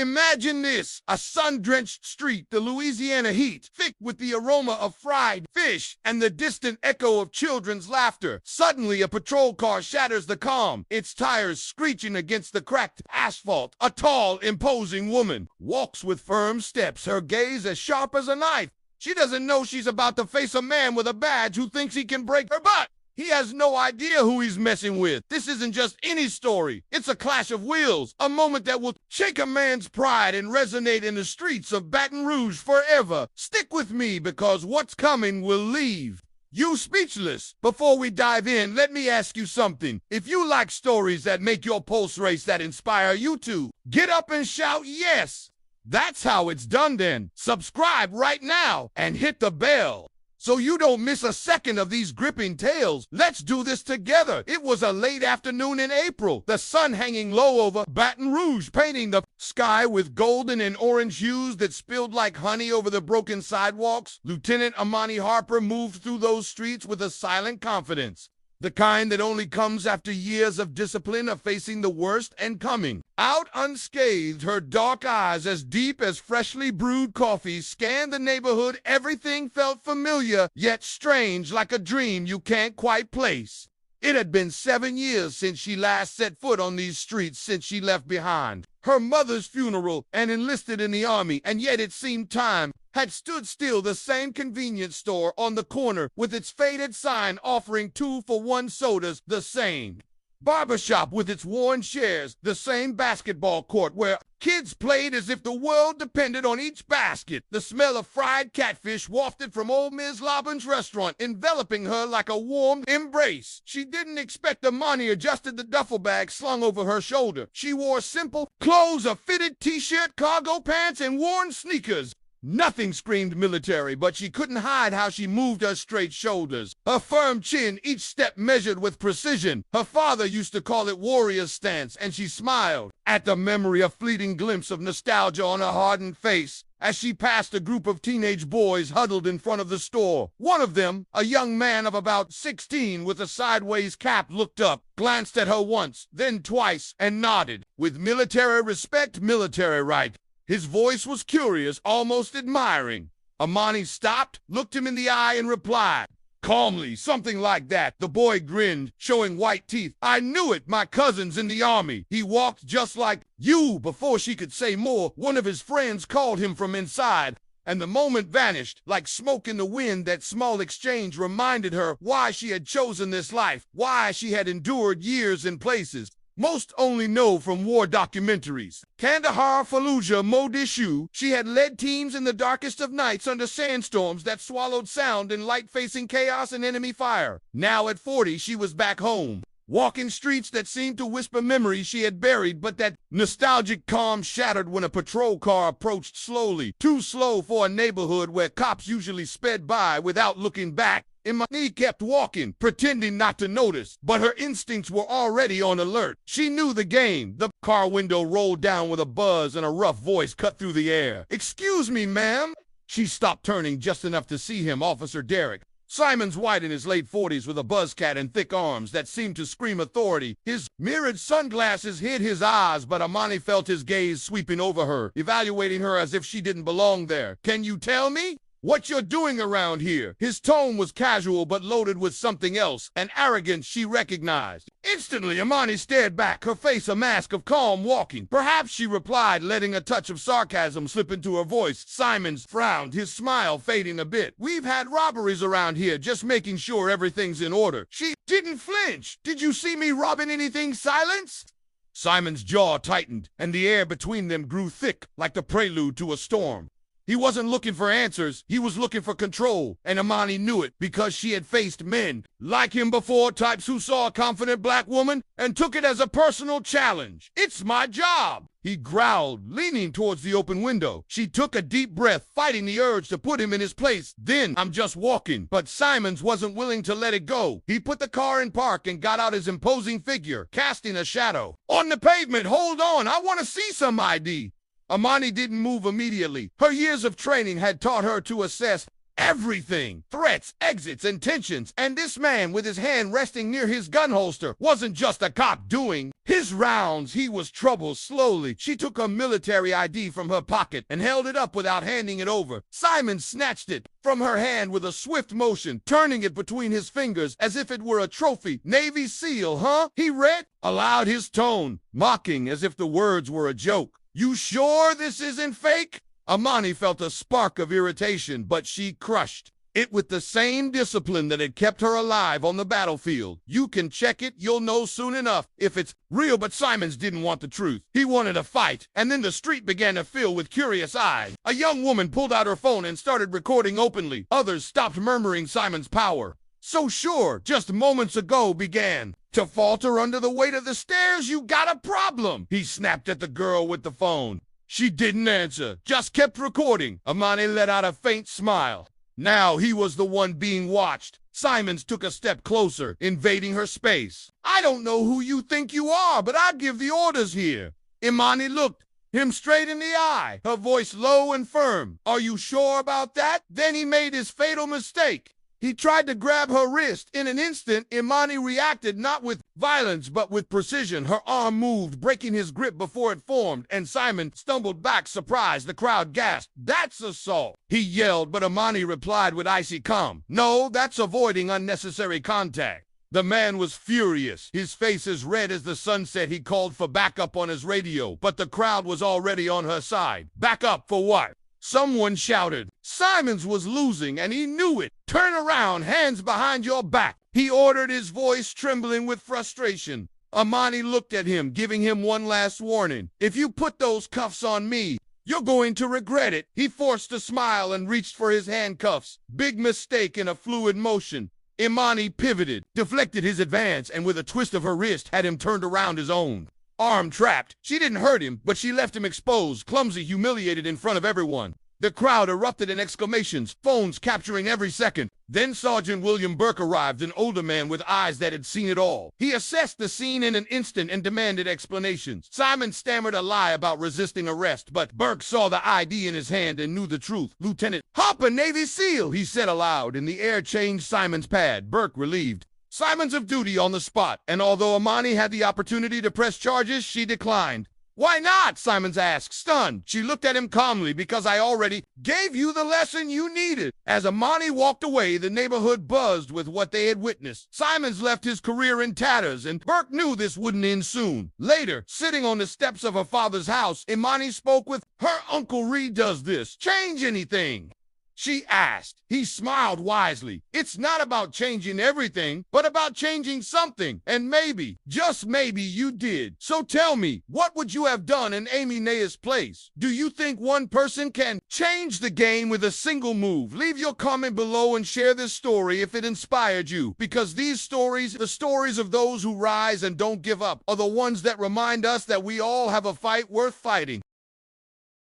Imagine this, a sun-drenched street, the Louisiana heat, thick with the aroma of fried fish and the distant echo of children's laughter. Suddenly, a patrol car shatters the calm, its tires screeching against the cracked asphalt. A tall, imposing woman walks with firm steps, her gaze as sharp as a knife. She doesn't know she's about to face a man with a badge who thinks he can break her butt. He has no idea who he's messing with. This isn't just any story. It's a clash of wills, a moment that will shake a man's pride and resonate in the streets of Baton Rouge forever. Stick with me because what's coming will leave you speechless. Before we dive in, let me ask you something. If you like stories that make your pulse race, that inspire you to get up and shout yes, that's how it's done then. Subscribe right now and hit the bell so you don't miss a second of these gripping tales. Let's do this together. It was a late afternoon in April, the sun hanging low over Baton Rouge, painting the sky with golden and orange hues that spilled like honey over the broken sidewalks. Lieutenant Amani Harper moved through those streets with a silent confidence, the kind that only comes after years of discipline of facing the worst and coming out unscathed. Her dark eyes, as deep as freshly brewed coffee, scanned the neighborhood. Everything felt familiar, yet strange, like a dream you can't quite place. It had been 7 years since she last set foot on these streets, since she left behind her mother's funeral and enlisted in the army, and yet it seemed time had stood still. The same convenience store on the corner with its faded sign offering 2-for-1 sodas, the same barbershop with its worn chairs, the same basketball court where kids played as if the world depended on each basket. The smell of fried catfish wafted from old Ms. Laban's restaurant, enveloping her like a warm embrace. She didn't expect Amani adjusted the duffel bag slung over her shoulder. She wore simple clothes, a fitted t-shirt, cargo pants, and worn sneakers. Nothing screamed military, but she couldn't hide how she moved her straight shoulders, her firm chin, each step measured with precision. Her father used to call it warrior's stance, and she smiled at the memory, a fleeting glimpse of nostalgia on her hardened face as she passed a group of teenage boys huddled in front of the store. One of them, a young man of about 16 with a sideways cap, looked up, glanced at her once, then twice, and nodded. With military respect, military right. His voice was curious, almost admiring. Amani stopped, looked him in the eye, and replied calmly, something like that. The boy grinned, showing white teeth. I knew it, my cousin's in the army. He walked just like you. Before she could say more, one of his friends called him from inside, and the moment vanished like smoke in the wind. That small exchange reminded her why she had chosen this life, why she had endured years in places most only know from war documentaries. Kandahar, Fallujah, Mogadishu. She had led teams in the darkest of nights under sandstorms that swallowed sound and light, facing chaos and enemy fire. Now at 40, she was back home, walking streets that seemed to whisper memories she had buried, but that nostalgic calm shattered when a patrol car approached slowly, too slow for a neighborhood where cops usually sped by without looking back. Amani kept walking, pretending not to notice, but her instincts were already on alert. She knew the game. The car window rolled down with a buzz and a rough voice cut through the air. Excuse me, ma'am. She stopped, turning just enough to see him, Officer Derek. Simon's white, in his late 40s, with a buzzcat and thick arms that seemed to scream authority. His mirrored sunglasses hid his eyes, but Amani felt his gaze sweeping over her, evaluating her as if she didn't belong there. Can you tell me what you're doing around here? His tone was casual but loaded with something else, an arrogance she recognized. Instantly, Amani stared back, her face a mask of calm walking. Perhaps, she replied, letting a touch of sarcasm slip into her voice. Simon frowned, his smile fading a bit. We've had robberies around here, just making sure everything's in order. She didn't flinch. Did you see me robbing anything? Silence? Simon's jaw tightened, and the air between them grew thick, like the prelude to a storm. He wasn't looking for answers, he was looking for control, and Amani knew it because she had faced men like him before, types who saw a confident black woman and took it as a personal challenge. It's my job, he growled, leaning towards the open window. She took a deep breath, fighting the urge to put him in his place. Then, I'm just walking. But Simons wasn't willing to let it go. He put the car in park and got out his imposing figure, casting a shadow on the pavement. Hold on, I want to see some ID. Amani didn't move immediately. Her years of training had taught her to assess everything. Threats, exits, and tensions. And this man with his hand resting near his gun holster wasn't just a cop doing his rounds. He was trouble. Slowly, she took her military ID from her pocket and held it up without handing it over. Simon snatched it from her hand with a swift motion, turning it between his fingers as if it were a trophy. Navy SEAL, huh? He read aloud, his tone mocking as if the words were a joke. You sure this isn't fake? Amani felt a spark of irritation, but she crushed it with the same discipline that had kept her alive on the battlefield. You can check it, you'll know soon enough if it's real. But Simons didn't want the truth. He wanted a fight, and then the street began to fill with curious eyes. A young woman pulled out her phone and started recording openly. Others stopped murmuring Simon's power. So sure, just moments ago began to falter under the weight of the stairs. You got a problem, he snapped at the girl with the phone. She didn't answer, just kept recording. Amani let out a faint smile. Now he was the one being watched. Simons took a step closer, invading her space. I don't know who you think you are, but I give the orders here. Imani looked him straight in the eye, her voice low and firm. Are you sure about that? Then he made his fatal mistake. He tried to grab her wrist. In an instant, Imani reacted not with violence, but with precision. Her arm moved, breaking his grip before it formed, and Simon stumbled back, surprised. The crowd gasped. That's assault, he yelled, but Imani replied with icy calm. No, that's avoiding unnecessary contact. The man was furious, his face as red as the sunset. He called for backup on his radio, but the crowd was already on her side. Backup for what? Someone shouted. Simons was losing, and he knew it. Turn around, hands behind your back, he ordered, his voice trembling with frustration. Amani looked at him, giving him one last warning. If you put those cuffs on me, you're going to regret it. He forced a smile and reached for his handcuffs. Big mistake in a fluid motion. Imani pivoted, deflected his advance, and with a twist of her wrist had him turned around his own. Arm trapped. She didn't hurt him, but she left him exposed, clumsy, humiliated in front of everyone. The crowd erupted in exclamations, phones capturing every second. Then Sergeant William Burke arrived, an older man with eyes that had seen it all. He assessed the scene in an instant and demanded explanations. Simon stammered a lie about resisting arrest, but Burke saw the ID in his hand and knew the truth. Lieutenant Hopper, Navy SEAL, he said aloud, and the air changed Simon's pad. Burke relieved. Simon's of duty on the spot, and although Amani had the opportunity to press charges, she declined. Why not? Simons asked, stunned. She looked at him calmly. Because I already gave you the lesson you needed. As Amani walked away, the neighborhood buzzed with what they had witnessed. Simons left his career in tatters, and Burke knew this wouldn't end soon. Later, sitting on the steps of her father's house, Imani spoke with her Uncle Reed. Does this change anything? She asked. He smiled wisely. It's not about changing everything, but about changing something. And maybe, just maybe, you did. So tell me, what would you have done in Amy Naya's place? Do you think one person can change the game with a single move? Leave your comment below and share this story if it inspired you. Because these stories, the stories of those who rise and don't give up, are the ones that remind us that we all have a fight worth fighting.